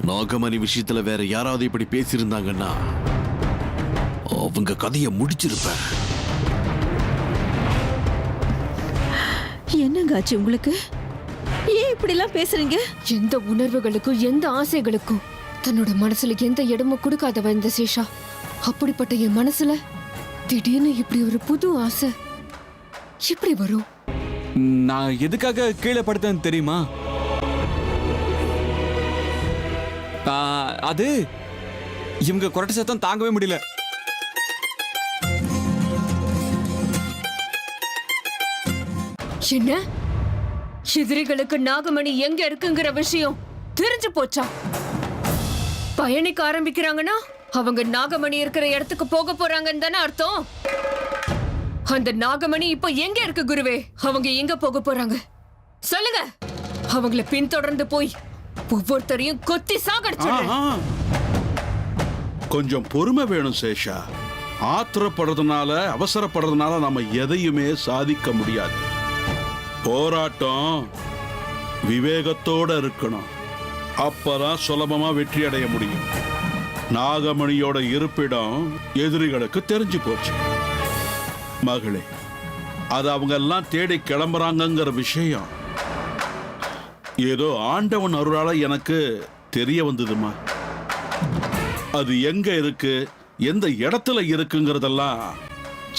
நாகமணி விஷயத்துல வேற யாராவது இப்படி பேசியிருந்தாங்கன்னா அவங்க கதையை முடிச்சிருப்பேன். என்னங்க ஆச்சு உங்களுக்கு? ஏன் இப்படி எல்லாம் பேசுறீங்க? எந்த உணர்வுகளுக்கும் எந்த ஆசைகளுக்கும் தன்னோட மனசுல எந்த இடமும் கொடுக்காதவ இந்த சேஷா. அப்படிப்பட்ட என் மனசுல திடீர்னு இப்படி ஒரு புது ஆசை எப்படி வரும்? நான் எதுக்காக கீழே படுத்தேன்னு தெரியுமா? அது இவங்க கொரட்ட சத்தம் தாங்கவே முடியல. என்ன எதிரிகளுக்கு நாகமணி எங்க இருக்குங்கிற விஷயம் தெரிஞ்சு போச்சா? பயணிக்க ஆரம்பிக்கிறாங்கன்னா அவங்க நாகமணி இருக்கிற இடத்துக்கு போக போறாங்கன்னு தானே அர்த்தம். அந்த நாகமணி இப்ப எங்க இருக்கு குருவே? அவங்க எங்க போக போறாங்க சொல்லுங்க. அவங்கள பின்தொடர்ந்து போய் ஒவ்வொருத்தரையும் கொத்தி சாகடிச்சிடுறேன். கொஞ்சம் பொறுமை வேணும் சேஷா. ஆத்திரப்படுறதுனால அவசரப்படுறதுனால நம்ம எதையுமே சாதிக்க முடியாது. போராட்டம் விவேகத்தோட இருக்கணும். அப்பதான் சுலபமா வெற்றி அடைய முடியும். நாகமணியோட இருப்பிடம் எதிரிகளுக்கு தெரிஞ்சு போச்சு. மகளே, அது அவங்க எல்லாம் தேடி கிளம்புறாங்கிற விஷயம் ஏதோ ஆண்டவன் அருளால எனக்கு தெரிய வந்ததுமா. அது எங்க இருக்கு, எந்த இடத்துல இருக்குங்கிறதெல்லாம்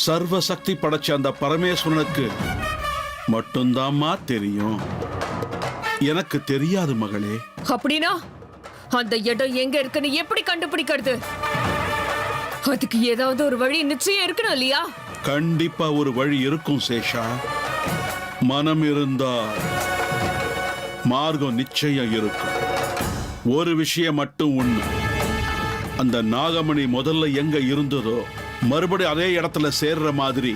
சர்வ சக்தி படைச்ச அந்த பரமேஸ்வரனுக்கு மட்டும்தாம்மா தெரியும். எனக்கு தெரியாது மகளே. அப்படின்னா அந்த இடம் எங்க இருக்குன்னு எப்படி கண்டுபிடிக்கிறது? அதுக்கு ஏதாவது ஒரு வழி நிச்சயம் இருக்கணும் இல்லையா? கண்டிப்பா ஒரு வழி இருக்கும் சேஷா. மனம் இருந்தா மார்க்கம் நிச்சயம் இருக்கும். ஒரு விஷயம் மட்டும் உண்மை, அந்த நாகமணி முதல்ல எங்க இருந்ததோ மறுபடியும் அதே இடத்துல சேர்ற மாதிரி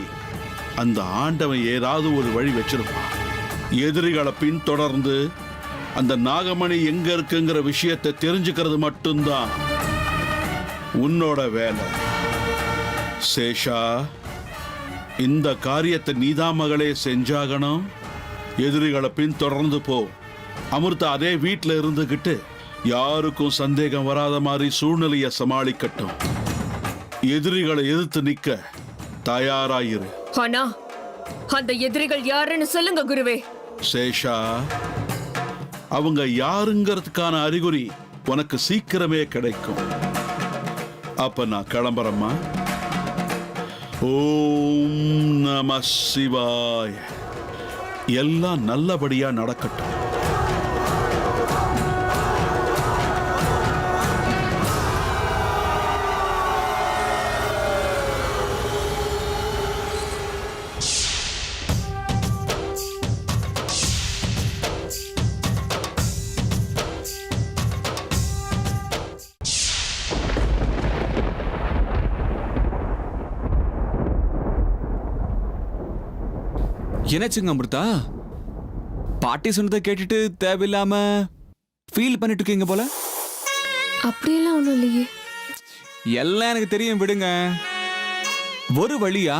அந்த ஆண்டவன் ஏதாவது ஒரு வழி வச்சிருப்பான். எதிரிகளை பின்தொடர்ந்து அந்த நாகமணி எங்க இருக்குங்கிற விஷயத்தை தெரிஞ்சுக்கிறது மட்டும்தான் உன்னோட வேலை. சேஷா, இந்த காரியத்தை நீதான் மகளே செஞ்சாகணும். எதிரிகளை பின்தொடர்ந்து போ. அமிர்தா அதே வீட்டில் இருந்துகிட்டு யாருக்கும் சந்தேகம் வராத மாதிரி சூழ்நிலையை சமாளிக்கட்டும். எதிரிகளை எதிர்த்து நிக்க தயாராயிரு. ஆனா அந்த எதிரிகள் யாருன்னு சொல்லுங்க குருவே. சேஷா, அவங்க யாருங்கிறதுக்கான அறிகுறி உனக்கு சீக்கிரமே கிடைக்கும். அப்ப நான் கிளம்புறேம்மா. ஓம் நம சிவாய. எல்லாம் நல்லபடியா நடக்கட்டும். என்னாச்சுங்க அமிர்தா? பாட்டி சொன்னதை கேட்டுட்டு தேவையில்லாம ஃபீல் பண்ணிட்டு இருக்கீங்க போல. அப்படியெல்லாம் ஒண்ணும் இல்லையே. எல்லாம் எனக்கு தெரியும், விடுங்க. ஒரு வழியா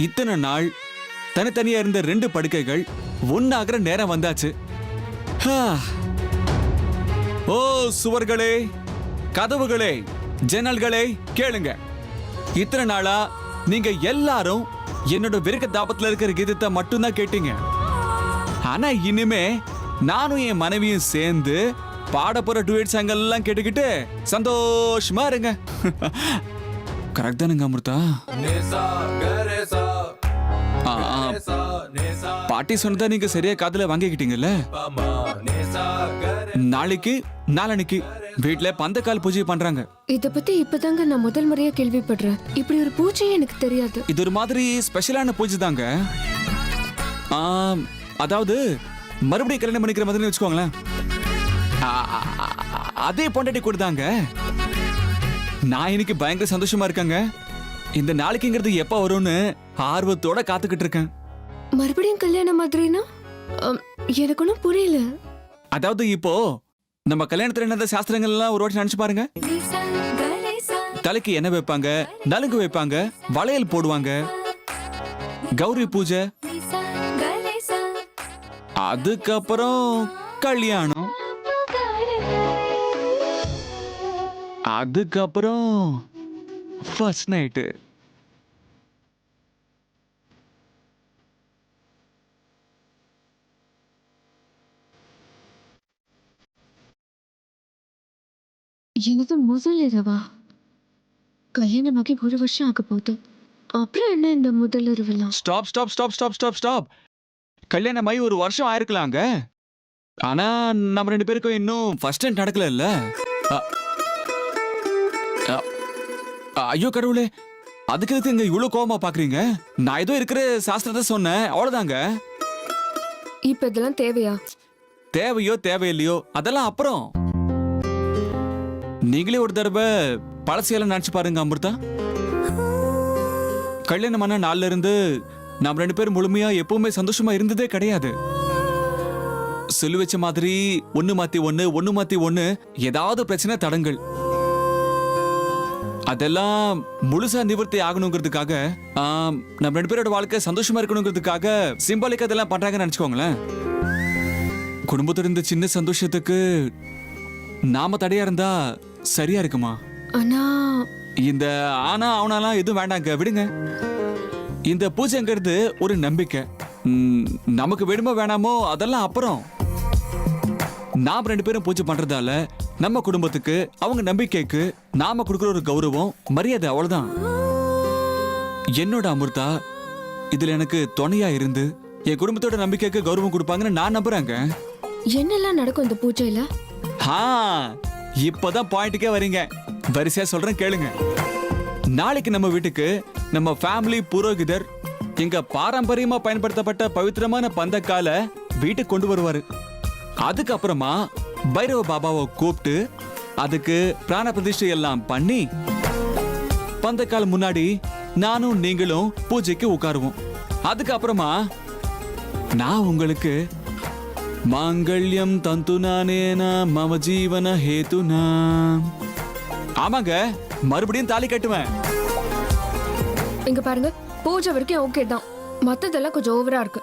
இத்தனை நாள் தனித்தனியா இருந்த ரெண்டு படுக்கைகள் ஒன்னாகிற நேரம் வந்தாச்சு. ஓ சுவர்களே, கதவுகளே, ஜன்னல்களே கேளுங்க. இத்தனை நாளா நீங்க எல்லாரும் என்னோட விருக்க தாபத்துல இருக்கிற கீதத்தை மட்டும்தான் கேட்டீங்க. ஆனா இனிமே நானும் என் மனைவியும் சேர்ந்து பாட போற டுவேட் சாங்கெல்லாம் கேட்டுக்கிட்டு சந்தோஷமா இருங்க. கரெக்ட் தானுங்க அமிர்தா? பாட்டி சொன்னதா நீங்க சரியா காதுல வாங்கிக்கிட்டீங்கல்ல? நாளைக்கு நாளன்னைக்கு வீட்டுல பந்தக்கால் பூஜை பண்றாங்க. இத பத்தி இப்பதாங்க நான் முதல் முறையா கேள்விப்படுறேன். இப்படி ஒரு பூஜை எனக்கு தெரியாது. இது ஒரு மாதிரி ஸ்பெஷலான பூஜை தாங்க. அதாவது மறுபடியும் கல்யாணம் பண்ணிக்கிற மாதிரி வச்சுக்கோங்களேன். அதே பொண்டாட்டி கொடுத்தாங்க. நான் இன்னைக்கு பயங்கர சந்தோஷமா இருக்கேங்க. இந்த நாளைக்குங்கிறது எப்ப வரும்னு ஆர்வத்தோட காத்துக்கிட்டு இருக்கேன். மறுபடியும் கல்யாணம் மாதிரினா எனக்கு ஒன்றும் புரியல. அதாவது இப்போ நம்ம கல்யாணத்துல என்ன சாஸ்திரங்கள் எல்லாம் ஒரு வாட்டி நினைச்சு பாருங்க. தலைக்கு எண்ணெய் வைப்பாங்க, நலுங்கு வைப்பாங்க, வளையல் போடுவாங்க, கௌரி பூஜை, அதுக்கப்புறம் கல்யாணம். அதுக்கப்புறம் ஃபர்ஸ்ட் நைட்டு. எனது முதல் இரவா? கல்யாணமாகி 1 வருஷம் ஆக போகுது. அப்புறம் என்ன இந்த முதல் இரவெல்லாம்? Stop stop stop stop stop stop. கல்யாணமாயி 1 வருஷம் ஆயிருக்கலாங்க. ஆனா நம்ம 2 பேருக்கும் இன்னும் ஃபர்ஸ்ட் நைட் நடக்கல இல்ல. ஐயோ கடவுளே, அதுக்கு எதுக்கு இங்க இவ்வளவு கோவமா பாக்குறீங்க? நான் ஏதோ இருக்கிற சாஸ்திரத்தை சொன்னேன், அவ்வளவுதாங்க. இப்ப இதெல்லாம் தேவையா? தேவையோ தேவையில்லையோ அதெல்லாம் அப்புறம். நீங்களே ஒரு தடவை பழசையெல்லாம் நினைச்சு பாருங்க அமிர்தா. கல்யாணம் பண்ண நாள்ல இருந்து நம்ம 2 பேரும் முழுமையா எப்பவுமே சந்தோஷமா இருந்ததே கிடையாது. சொல்லி வச்ச மாதிரி ஒண்ணு மாத்தி ஒண்ணு ஏதாவது பிரச்சனை தடங்கள். அதெல்லாம் முழுசா நிவர்த்தி ஆகணுங்கிறதுக்காக நம்ம 2 பேரோட வாழ்க்கை சந்தோஷமா இருக்கணுங்கிறதுக்காக சிம்பாலிக்கா அதெல்லாம் பண்றாங்கன்னு நினைச்சுக்கோங்களேன். குடும்பத்தோட இந்த சின்ன சந்தோஷத்துக்கு நாம தடையா இருந்தா சரியா இருக்குமா? ஆனா இந்த ஆனா அவனாலாம் எதுவும் வேண்டாங்க, விடுங்க. இந்த பூஜைங்கிறது ஒரு நம்பிக்கை. நமக்கு வேணுமோ வேணாமோ அதெல்லாம் அப்புறம். நாம 2 பேரும் பூஜை பண்றதால நம்ம குடும்பத்துக்கு அவங்க நம்பிக்கைக்கு நாம கொடுக்குற ஒரு கௌரவம் மரியாதை, அவ்வளவுதான். என்னோட அமிர்தா இதுல எனக்கு துணையா இருந்து என் குடும்பத்தோட நம்பிக்கைக்கு கௌரவம் கொடுப்பாங்கன்னு நான் நம்புறேங்க. என்னெல்லாம் நடக்கும் இந்த பூஜையில? இப்பதான் பாயிண்ட்டுக்கே வரீங்க. வரிசையா சொல்றேன் கேளுங்க. நாளைக்கு நம்ம வீட்டுக்கு நம்ம ஃபேமிலி புரோகிதர் எங்க பாரம்பரியமா பயன்படுத்தப்பட்ட பவித்திரமான பந்தக்கால வீட்டுக்கு கொண்டு வருவாரு. அதுக்கப்புறமா பைரவ பாபாவை கூப்பிட்டு அதுக்கு பிராண பிரதிஷ்டை எல்லாம் பண்ணி பந்தக்கால் முன்னாடி நானும் நீங்களும் பூஜைக்கு உட்காருவோம். அதுக்கப்புறமா நான் உங்களுக்கு மாங்கல்யம் தந்துனானேனா மம ஜீவன ஹேதுனா, ஆமாங்க, மறுபடியும் தாலி கட்டுவேன். இங்க பாருங்க, பூஜை வரைக்கும் ஓகே தான், மத்ததெல்லாம் கொஞ்சம் ஓவரா இருக்கு.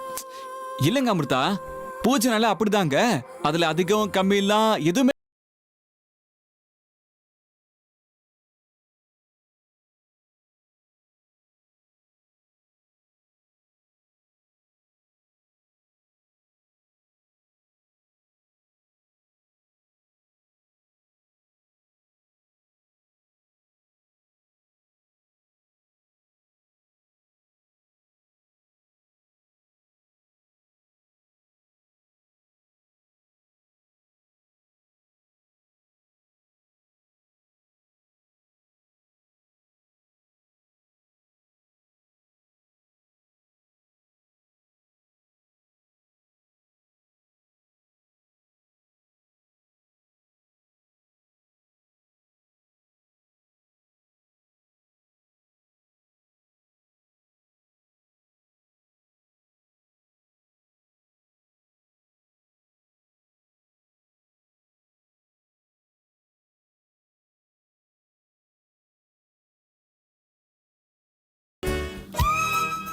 இல்லங்க அமிர்தா, பூஜைனால அப்படிதாங்க. அதுல அதிகம் கம்மி எல்லாம் எதுவுமே.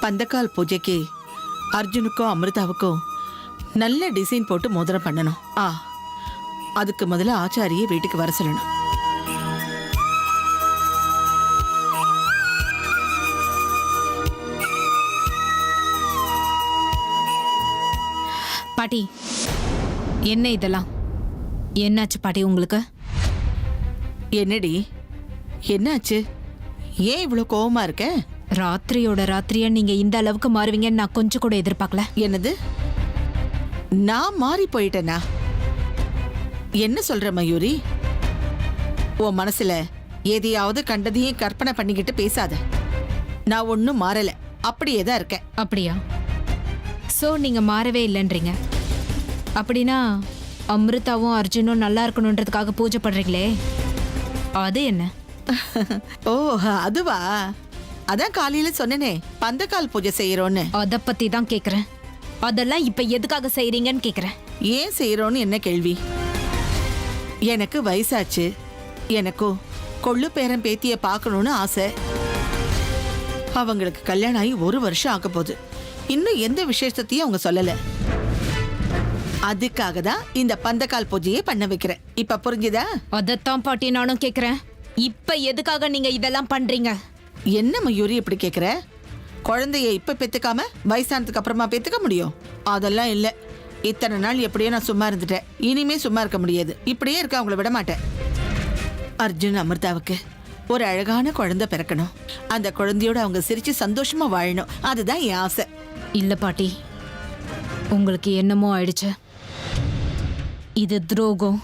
பந்தக்கால் பூஜைக்கு அர்ஜுனுக்கும் அமிர்தாவுக்கும் நல்ல டிசைன் போட்டு மோதிரம் பண்ணணும். அதுக்கு முதல்ல ஆச்சாரியை வீட்டுக்கு வர சொல்லணும். பாட்டி, என்ன இதெல்லாம்? என்னாச்சு பாட்டி உங்களுக்கு? என்னடி என்னாச்சு? ஏன் இவ்வளவு கோவமா இருக்க? ராத்திரியோட ராத்திரியா நீங்க இந்த அளவுக்கு மாறுவீங்கன்னு நான் கொஞ்சம் கூட எதிர்பார்க்கல. என்னது, நான் மாறி போயிட்டேனா? என்ன சொல்ற மயூரி? உன் மனசுல எதையாவது கண்டதையும் கற்பனை பண்ணிக்கிட்டு பேசாத. நான் ஒன்னும் மாறல, அப்படியே தான் இருக்கேன். அப்படியா? சோ நீங்க மாறவே இல்லைன்றீங்க. அப்படின்னா அமிர்தாவும் அர்ஜுனும் நல்லா இருக்கணுன்றதுக்காக பூஜை பண்றீங்களே, அது என்ன? ஓ அதுவா? அதான் காலையில சொன்னனே பந்தக்கால் பூஜை செய்யறோன்னு. அத பத்தி தான் கேக்குறேன். அதெல்லாம் இப்ப எதுக்காக செய்றீங்கன்னு கேக்குறேன். ஏன் செய்யறோன்னு என்ன கேள்வி? எனக்கு வயசாச்சு, எனக்கும் கொள்ளு பேரன் பேத்திய பார்க்கணும்னு ஆசை. அவங்களுக்கு கல்யாணம் ஆகி 1 வருஷம் ஆக போகுது. இன்னும் எந்த விசேஷத்தையும் அவங்க சொல்லல. அதுக்காக தான் இந்த பந்தக்கால் பூஜையை பண்ண வைக்கிறேன். இப்ப புரிஞ்சுதா? அதத்தான் பாட்டி நானும் கேக்குறேன். இப்ப எதுக்காக நீங்க இதெல்லாம் பண்றீங்க? என்ன மயூரி இப்படி கேக்குற? குழந்தைய இப்ப பெத்துக்காம வயசானதுக்கு அப்புறமா பெத்துக்க முடியும்? அதெல்லாம் இல்ல. இத்தனை நாள் எப்படியோ நான் சும்மா இருந்துட்டேன். இனிமே சும்மா இருக்க முடியாது. இப்படியே இருக்க அவங்கள விட மாட்டேன். அர்ஜுன் அமிர்தாவுக்கு ஒரு அழகான குழந்தை பிறக்கணும். அந்த குழந்தையோட அவங்க சிரிச்சு சந்தோஷமா வாழணும். அதுதான் என் ஆசை. இல்ல பாட்டி, உங்களுக்கு என்னமோ ஆயிடுச்சு. இது துரோகம்.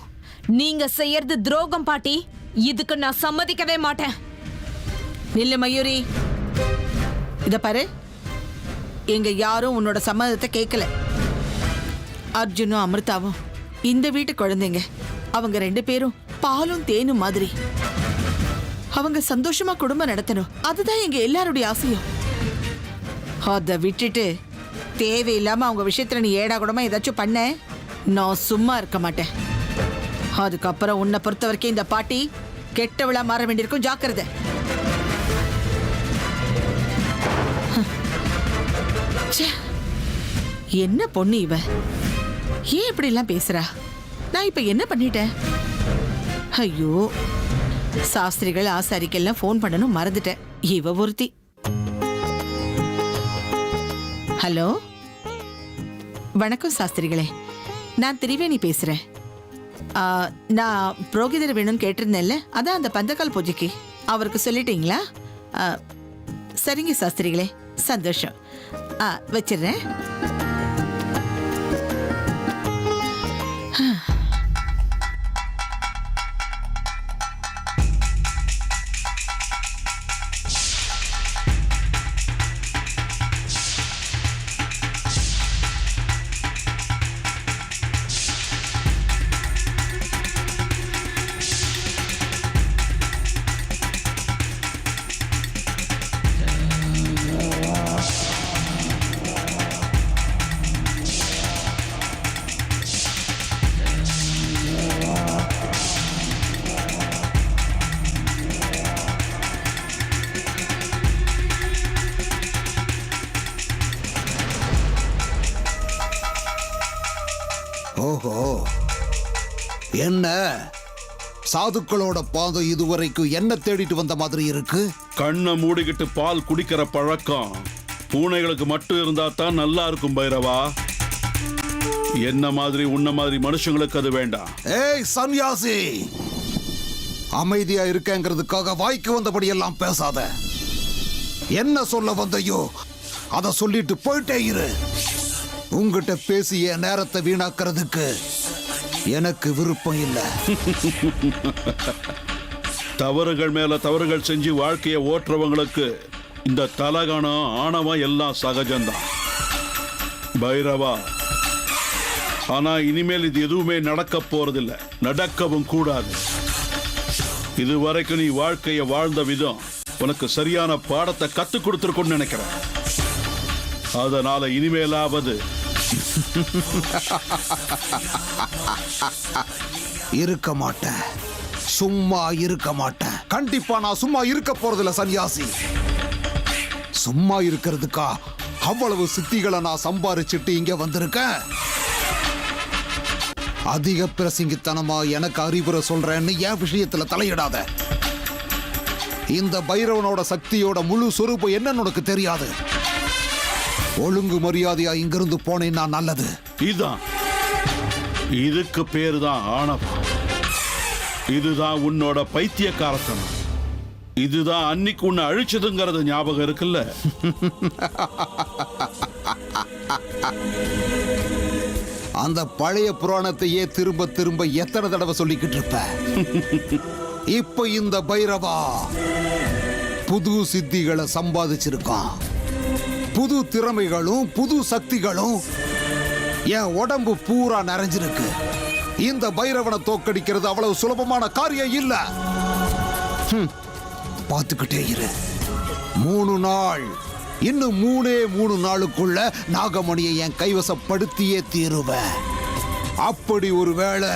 நீங்க செய்யறது துரோகம் பாட்டி. இதுக்கு நான் சம்மதிக்கவே மாட்டேன். நில்லு மயூரி. இத பாரு, எங்க யாரும் உன்னோட சம்மதத்தை கேட்கல. அர்ஜுனும் அமிர்தாவும் இந்த வீட்டு குழந்தைங்க. அவங்க 2 பேரும் பாலும் தேனும் மாதிரி. அவங்க சந்தோஷமா குடும்பம் நடத்தணும். அதுதான் எங்க எல்லாருடைய ஆசையும். அதை விட்டுட்டு தேவையில்லாம அவங்க விஷயத்துல நீ ஏடா கூடமா ஏதாச்சும் பண்ண, நான் சும்மா இருக்க மாட்டேன். அதுக்கப்புறம் உன்னை பொறுத்த வரைக்கும் இந்த பாட்டி கெட்டவளா மாற வேண்டியிருக்கும். ஜாக்கிரதை. ச்சே, என்ன பொண்ணு இவ? ஏன் இப்படி எல்லாம் பேசுறா? நான் இப்ப என்ன பண்ணிட்டேன்? ஐயோ, சாஸ்திரிகள் ஆசாரிக்கெல்லாம் ஃபோன் பண்ணணும் மறந்துட்டேன். இவ ஒருத்தி. ஹலோ, வணக்கம் சாஸ்திரிகளே. நான் திரிவேணி பேசுறேன். நான் புரோகிதர் வேணும்னு கேட்டிருந்தேன்ல, அதான் அந்த பந்தக்கால் பூஜைக்கு. அவருக்கு சொல்லிட்டீங்களா? சரிங்க சாஸ்திரிகளே, சந்தோஷம். வச்சிடுறேன். ஓஹோ, என்ன சாதுக்களோட பாதம் இதுவரைக்கும் என்ன தேடிட்டு வந்த மாதிரி இருக்கு? கண்ணை மூடிக்கிட்டு பால் குடிக்கிற பழக்கம் பூனைகளுக்கு மட்டும் இருந்தா தான் நல்லா இருக்கும் பைரவா. என்ன மாதிரி உன்ன மாதிரி மனுஷங்களுக்கு அது வேண்டாம். ஏய் சன்யாசி, அமைதியா இருக்கேங்கிறதுக்காக வாய்க்கு வந்தபடி எல்லாம் பேசாத. என்ன சொல்ல வந்தையோ அதை சொல்லிட்டு போயிட்டே இரு. உங்ககிட்ட பேசிய நேரத்தை வீணாக்கிறதுக்கு எனக்கு விருப்பம் இல்லை. தவறுகள் மேல தவறுகள் செஞ்சு வாழ்க்கையை ஓட்டுறவங்களுக்கு இந்த தலகணம் ஆணவம் எல்லாம் சகஜம்தான் பைரவா. ஆனா இனிமேல் இது எதுவுமே நடக்க போறதில்லை, நடக்கவும் கூடாது. இதுவரைக்கும் நீ வாழ்க்கையை வாழ்ந்த விதம் உனக்கு சரியான பாடத்தை கத்துக் கொடுத்துருக்குன்னு நினைக்கிறேன். அதனால இனிமேலாவது இருக்க மாட்டேன், சும்மா இருக்க மாட்டேன். கண்டிப்பா நான் சும்மா இருக்க போறதில்ல சன்யாசி. சும்மா இருக்கிறதுக்கா அவ்வளவு சித்திகளை நான் சம்பாரிச்சிட்டு இங்க வந்திருக்கேன்? அதிக பிரசங்கித்தனமா எனக்கு அறிவுரை சொல்றேன்னு என் விஷயத்துல தலையிடாத. இந்த பைரவனோட சக்தியோட முழு சொரூபம் என்னன்னு உனக்கு தெரியாது. ஒழுங்கு மரியாதையா இங்கிருந்து போனேன்னா நல்லது. இதுக்கு பேரு தான் ஆணவம். இதுதான் உன்னோட பைத்தியக்காரத்தனம். இதுதான் அன்னைக்கு உன்னை அழிச்சதுங்கிறது ஞாபகம் இருக்குல்ல? அந்த பழைய புராணத்தையே திரும்ப திரும்ப எத்தனை தடவை சொல்லிக்கிட்டு இருப்ப? இப்ப இந்த பைரவா புது சித்திகளை சம்பாதிச்சிருக்கான். புது திறமைகளும் புது சக்திகளும் என் உடம்பு பூரா நிறைஞ்சிருக்கு. இந்த பைரவனை தோக்கடிக்கிறது அவ்வளவு சுலபமான காரியம் இல்ல. பார்த்துக்கிட்டே இரு. 3 நாள், இன்னும் 3 நாளுக்குள்ள நாகமணியை என் கைவசப்படுத்தியே தீருவேன். அப்படி ஒரு வேளை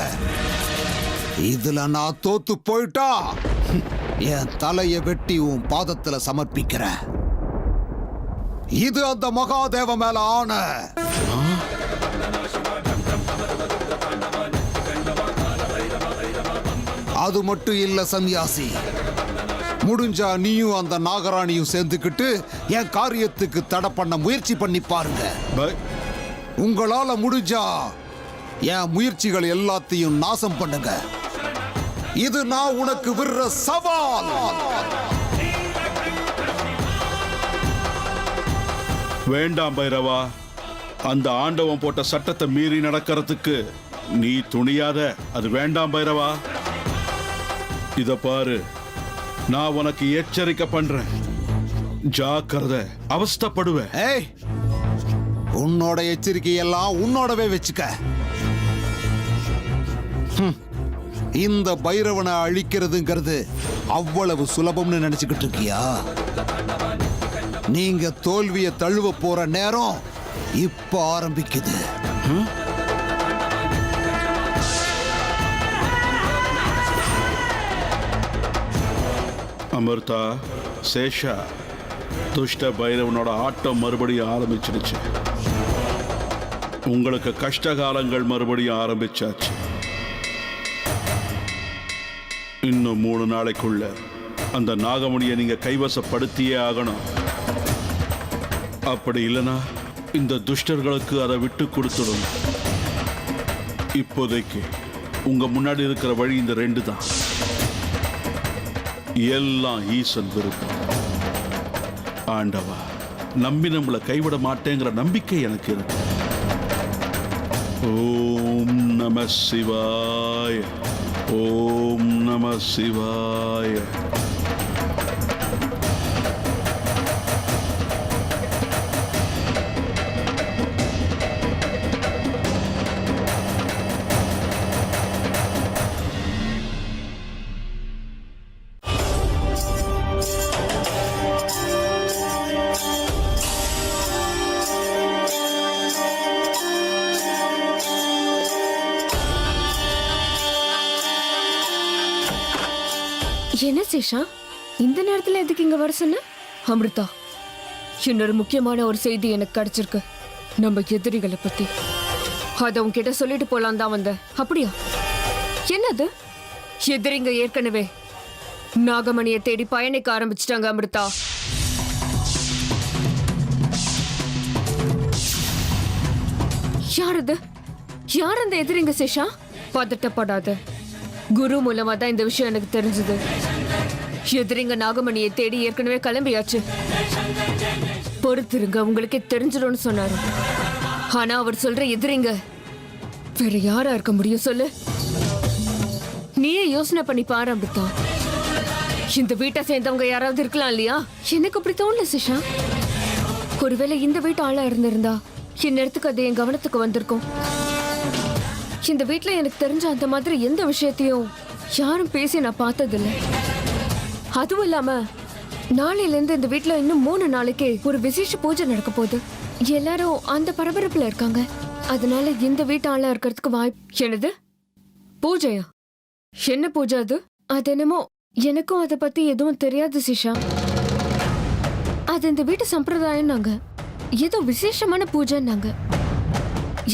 இதுல நான் தோத்து போயிட்டா என் தலையை வெட்டி உன் பாதத்துல சமர்ப்பிக்கிறேன். இது அந்த மகாதேவ மேல ஆன. அது மட்டும் இல்ல சன்யாசி, முடிஞ்சா நீயும் அந்த நாகராணியும் சேர்ந்துக்கிட்டு என் காரியத்துக்கு தடை பண்ண முயற்சி பண்ணி பாருங்க. உங்களால முடிஞ்சா என் முயற்சிகள் எல்லாத்தையும் நாசம் பண்ணுங்க. இது நான் உனக்கு விடுற சவால். வேண்டாம் பைரவா, அந்த ஆண்டவன் போட்ட சட்டத்தை மீறி நடக்கிறதுக்கு நீ துணியாத. அது வேண்டாம் பைரவா. இத பாரு, நான் உனக்கு எச்சரிக்கை பண்றேன். ஜாக்கிரதை, அவஸ்தைப்படுவேன். ஏய், உன்னோட எச்சரிக்கையெல்லாம் உன்னோடவே வச்சுக்க. இந்த பைரவனை அழிக்கிறதுங்கிறது அவ்வளவு சுலபம்னு நினைச்சுக்கிட்டு இருக்கியா? நீங்க தோல்வியை தழுவ போற நேரம் இப்ப ஆரம்பிக்குது. அமிர்தா, சேஷா, துஷ்ட பைரவனோட ஆட்டம் மறுபடியும் ஆரம்பிச்சிடுச்சு. உங்களுக்கு கஷ்ட காலங்கள் மறுபடியும் ஆரம்பிச்சாச்சு. இன்னும் 3 நாளைக்குள்ள அந்த நாகமணியை நீங்க கைவசப்படுத்தியே ஆகணும். அப்படி இல்லைன்னா இந்த துஷ்டர்களுக்கு அதை விட்டு கொடுத்துடும். இப்போதைக்கு உங்க முன்னாடி இருக்கிற வழி இந்த 2 தான். எல்லாம் ஈசன் விருப்பம். ஆண்டவா, நம்பி நம்மளை கைவிட மாட்டேங்கிற நம்பிக்கை எனக்கு இருக்கு. ஓம் நம சிவாய, ஓம் நம சிவாய. என்ன சேஷா, இந்த நேரத்துல எதுக்கு இங்க வர சொன்ன? அமிர்தா, இன்னொரு முக்கியமான ஒரு செய்தி எனக்கு கிடைச்சிருக்கு. நம்ம எதிரிகளை பத்தி. அத உன்கிட்ட சொல்லிட்டு போலாம் தான் வந்தேன். அப்படியா? என்னது? எதிரிங்க ஏற்கனவே நாகமணியை தேடி பயணிக்க ஆரம்பிச்சிட்டாங்க அமிர்தா. யார் அது? யார் அந்த எதிரிங்க சேஷா? பதட்டப்படாத. குரு மூலமா தான் இந்த விஷயம் எனக்கு தெரிஞ்சது. எதிரிங்க நாகமணியை தேடி ஏற்கனவே கிளம்பியாச்சு. பொறுத்திருங்க, உங்களுக்கே தெரிஞ்சிடும்னு சொன்னாரு. ஆனா அவர் சொல்ற எதிரிங்க வேற யாரா இருக்க முடியும் சொல்லு? நீயே யோசனை பண்ணி பாரு அமிர்தா. இந்த வீட்டை சேர்ந்தவங்க யாராவது இருக்கலாம் இல்லையா? எனக்கு அப்படி தோணல சிஷா. ஒருவேளை இந்த வீட்டு ஆளா இருந்திருந்தா இந்நேரத்துக்கு அது என் கவனத்துக்கு வந்திருக்கும். இந்த வீட்டுல எனக்கு தெரிஞ்ச அந்த மாதிரி எந்த விஷயத்தையும் யாரும் பேசி நான் பார்த்ததில்லை. அதுவும் இல்லாம நாளையில இருந்து இந்த வீட்டுல இன்னும் 3 நாளைக்கு ஒரு விசேஷ பூஜை நடக்க போகுது. எல்லாரும் அந்த பரபரப்புல இருக்காங்க. அதனால இந்த வீட்டு ஆளா இருக்கிறதுக்கு வாய்ப்பு. என்னது பூஜையா? என்ன பூஜை அது? அது என்னமோ எனக்கும் அதை பத்தி எதுவும் தெரியாது சிஷா. அது இந்த வீட்டு சம்பிரதாயம். நாங்க ஏதோ விசேஷமான பூஜைன்னாங்க.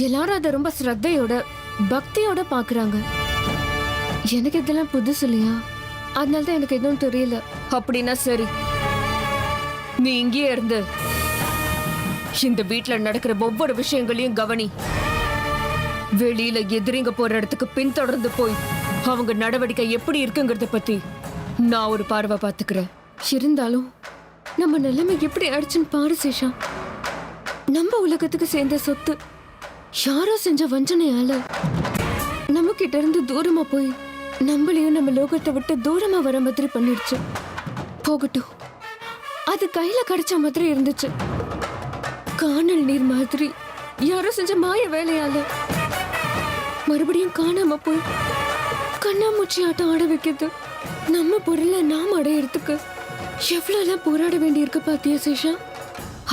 எல்லாரும் அதை ரொம்ப ஸ்ரத்தையோட பக்தியோட பாக்குறாங்க. எனக்கு இதெல்லாம் புதுசு இல்லையா? அதனாலதான் எனக்கு எதுவும் தெரியல. அப்படின்னா சரி, நீ இங்கேயே இருந்து இந்த வீட்டுல நடக்கிற ஒவ்வொரு விஷயங்களையும் கவனி. வெளியில எதிரிங்க போற இடத்துக்கு பின்தொடர்ந்து போய் அவங்க நடவடிக்கை எப்படி இருக்குங்கிறத பத்தி நான் ஒரு பார்வை பாத்துக்கிறேன். இருந்தாலும் நம்ம நிலைமை எப்படி ஆயிடுச்சுன்னு பாரு சேஷா. நம்ம உலகத்துக்கு சேர்ந்த சொத்து யாரோ செஞ்ச வஞ்சனையால நம்ம கிட்ட இருந்து தூரமா போய் நம்மளையும் நம்ம லோகத்தை விட்டு தூரமா வர மாதிரி பண்ணிடுச்சு. போகட்டும், அது கையில கிடைச்ச மாதிரி இருந்துச்சு. காணல் நீர் மாதிரி யாரோ செஞ்ச மாய வேலையால மறுபடியும் காணாம போய் கண்ணாமூச்சி ஆட்டம் ஆட வைக்கிறது. நம்ம பொருளை நாம் அடையறதுக்கு எவ்வளவு போராட வேண்டியிருக்கு பாத்தியா சேஷா?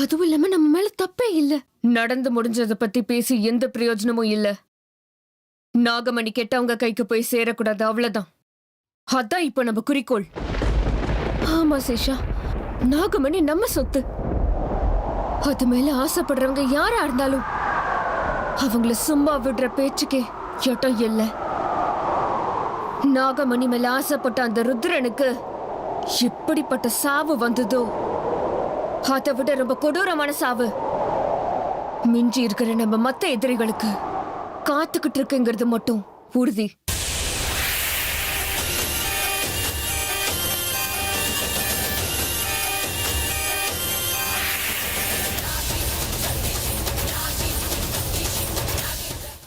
அதுவும் இல்லாம நம்ம மேல தப்பே இல்ல. நடந்து முடிஞ்சதை பத்தி பேசி எந்த பிரயோஜனமும் இல்ல. நாகமணி கெட்டவங்க கைக்கு போய் சேரக்கூடாது, அவ்வளவுதான். அதான் இப்ப நம்ம குறிக்கோள். ஆமா சேஷா, நாகமணி நம்ம சொத்து. அது மேல ஆசைப்படுறவங்க யாரா இருந்தாலும் அவங்கள சும்மா விடுற பேச்சுக்கே இடம் இல்ல. நாகமணி மேல ஆசைப்பட்ட அந்த ருத்ரனுக்கு எப்படிப்பட்ட சாவு வந்ததோ அதை விட ரொம்ப கொடூரமான சாவு மிஞ்சி இருக்கிற நம்ம மத்த எதிரிகளுக்கு காத்துக்கிட்டு இருக்குங்கிறது மட்டும் உறுதி.